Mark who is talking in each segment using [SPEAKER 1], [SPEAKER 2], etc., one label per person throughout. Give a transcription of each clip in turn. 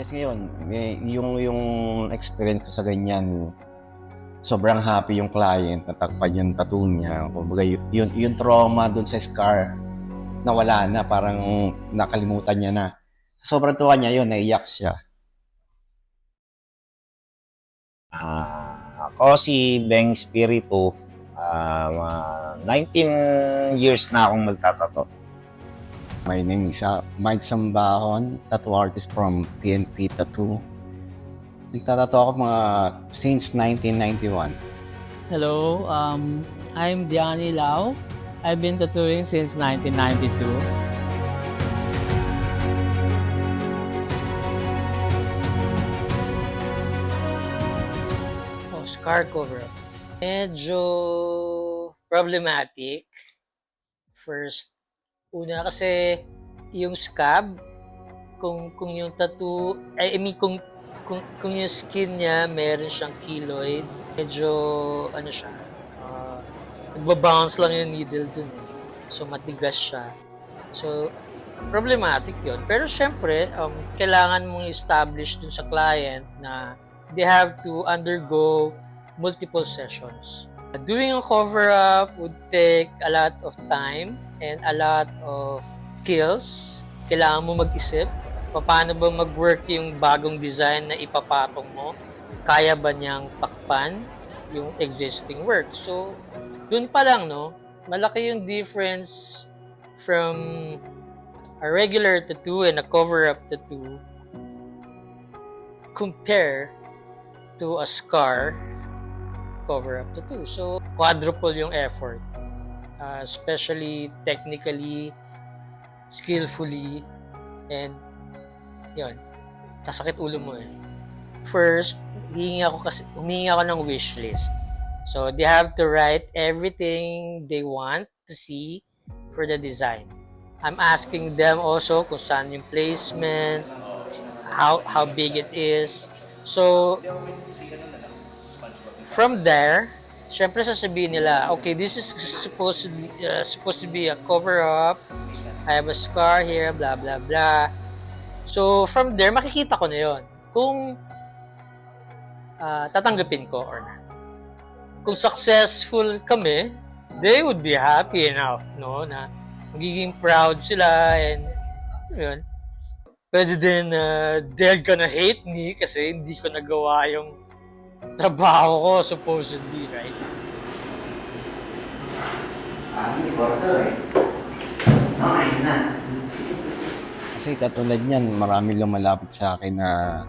[SPEAKER 1] Yes, ngayon, yung experience ko sa ganyan, sobrang happy yung client, natakpan yung tattoo niya. Kumbaga, yung trauma dun sa scar, nawala na, parang nakalimutan niya na. Sobrang tuwa niya yun, naiyak siya.
[SPEAKER 2] Ako si Beng Spiritu. 19 years na akong magtatato.
[SPEAKER 1] My name is Mike Sambahon, tattoo artist from PNP Tattoo. Nagtatato ako mga since 1991.
[SPEAKER 3] Hello, I'm Diani Lau. I've been tattooing since 1992. Oh, scar cover. Medyo problematic. First, una kasi yung scab, kung yung tattoo, I mean kung yung skin niya meron siyang keloid, medyo ano siya, nagbabounce lang yung needle dun eh. So matigas siya. So problematic yun. Pero syempre, kailangan mong establish dun sa client na they have to undergo multiple sessions. Doing a cover-up would take a lot of time and a lot of skills. Kailangan mo mag-isip. Paano ba mag-work yung bagong design na ipapatong mo? Kaya ba niyang takpan yung existing work? So, dun pa lang, no? Malaki yung difference from a regular tattoo and a cover-up tattoo compare to a scar cover-up tattoo. So, quadruple yung effort. Especially technically, skillfully, and yun, kasakit ulo mo eh. First, humingi ako ng wish list. So, they have to write everything they want to see for the design. I'm asking them also kung saan yung placement, how big it is. So, from there, syempre sasabihin nila, okay, this is supposed to be a cover-up. I have a scar here, blah, blah, blah. So, from there, makikita ko na yon kung tatanggapin ko or not. Kung successful kami, they would be happy enough, no? Na magiging proud sila and yun. Pwede din, they're gonna hate me kasi hindi ko nagawa yung trabaho ko, supposedly, right?
[SPEAKER 2] Hindi ko ito eh. Okay na.
[SPEAKER 1] Kasi katulad niyan, marami lumalapit sa akin na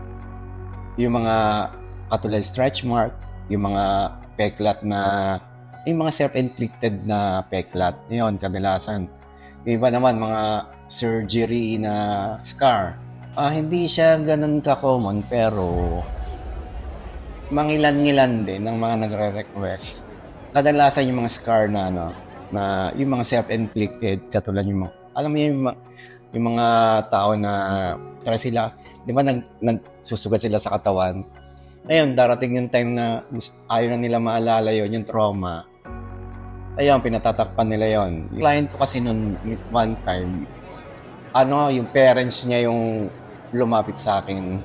[SPEAKER 1] yung mga katulad stretch mark, yung mga peklat na, yung mga self-inflicted na peklat, yun kadalasan. Yung iba naman, mga surgery na scar. Hindi siya ganun ka-common pero mangilan-ngilan din ng mga nagre-request. Kadalasan yung mga scar na na yung mga self-inflicted, katulad yung mga, alam mo yung mga tao na tara sila, di ba nagsusugat sila sa katawan. Ngayon, darating yung time na ayaw na nila maalala yung trauma. Ayun, pinatatakpan nila yon. Yung client ko kasi noon, one time, yung parents niya yung lumapit sa akin.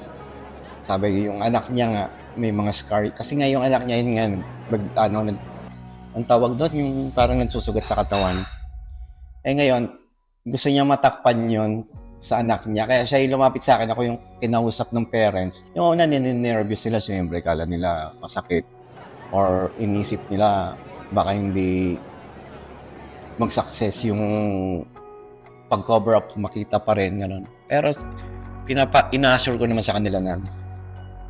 [SPEAKER 1] Sabi, yung anak niya nga, may mga scar. Kasi nga yung anak niya, yun nga, ang tawag doon, yung parang nagsusugat sa katawan. Ngayon, gusto niya matakpan yon sa anak niya. Kaya siya yung lumapit sa akin. Ako yung kinausap ng parents. Yung una, ninervous sila. Siyempre, kala nila masakit. Or inisip nila, baka hindi mag-success yung pag-cover up, makita pa rin. Ganun. Pero, ina-assure ko naman sa kanila na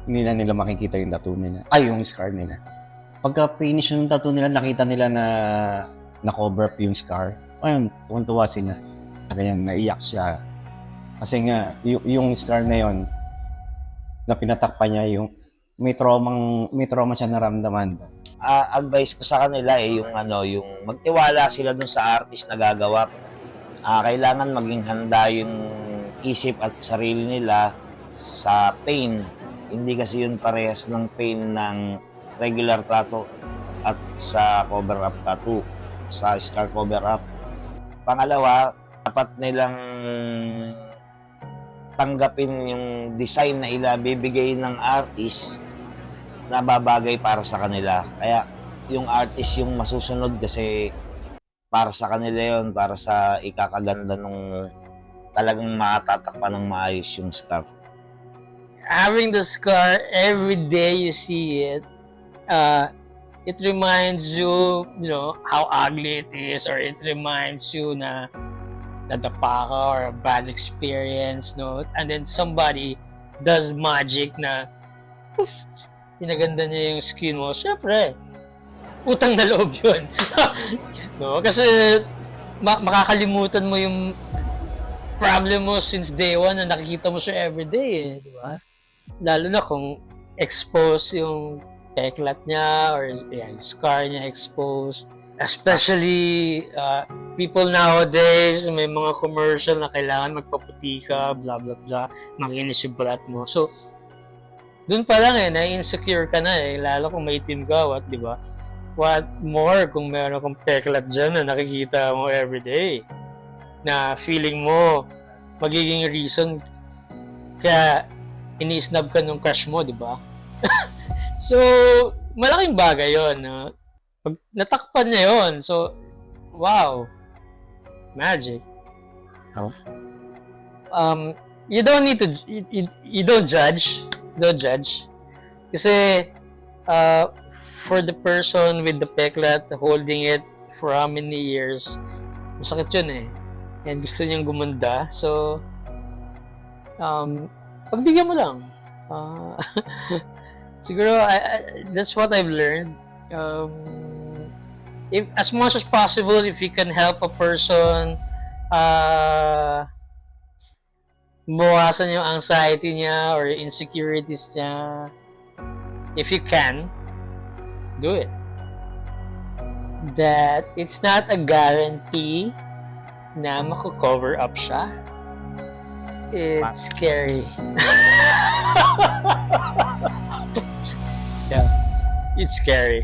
[SPEAKER 1] hindi na nila makikita yung tattoo nila. Yung scar nila. Pagka finish yung tattoo nila, nakita nila na na-cover up yung scar. Ayun, tuwan-tuwa sila. Ganyan, naiyak siya. Kasi nga, yung scar na yon na pinatakpan niya, yung may trauma siya naramdaman.
[SPEAKER 2] Advice ko sa kanila yung magtiwala sila dun sa artist na gagawa. Kailangan maging handa yung isip at sarili nila sa pain. Hindi kasi yun parehas ng pain ng regular tattoo at sa cover-up tattoo, sa scar cover-up. Pangalawa, dapat nilang tatanggapin yung design na bibigay ng artist na babagay para sa kanila. Kaya yung artist yung masusunod kasi para sa kanila yon, para sa ikakaganda nung talagang makatatakpan ng maayos yung scarf.
[SPEAKER 3] Having the scar every day you see it, it reminds you, how ugly it is, or it reminds you na nadapa ka or a bad experience, no? And then somebody does magic na poof, pinaganda niya yung skin mo. Siyempre, utang na loob yun. No? Kasi makakalimutan mo yung problem mo since day one na nakikita mo siya everyday, di ba? Lalo na kung exposed yung peklat niya or yung scar niya exposed. Especially people nowadays, may mga commercial na kailangan magpaputi ka, blah blah blah, makinis yung balat mo. So, dun pa lang na-insecure ka na lalo kung may itim ka, di ba? What more kung meron kang peklat dyan na nakikita mo everyday, na feeling mo magiging reason kaya ini-snub ka nung crush mo, di ba? So, malaking bagay yun. Pag natakpan niya yun, so, wow. Magic.
[SPEAKER 1] Oh.
[SPEAKER 3] You don't need to, you don't judge. Don't judge. Kasi, for the person with the peklat, holding it for how many years, masakit yun And gusto niyang gumanda. So, pagbigyan mo lang. Siguro, that's what I've learned. If as much as possible, if you can help a person, mawasan yung anxiety niya or insecurities niya, if you can, do it. That it's not a guarantee na mako-cover up siya. It's scary. Yeah, it's scary.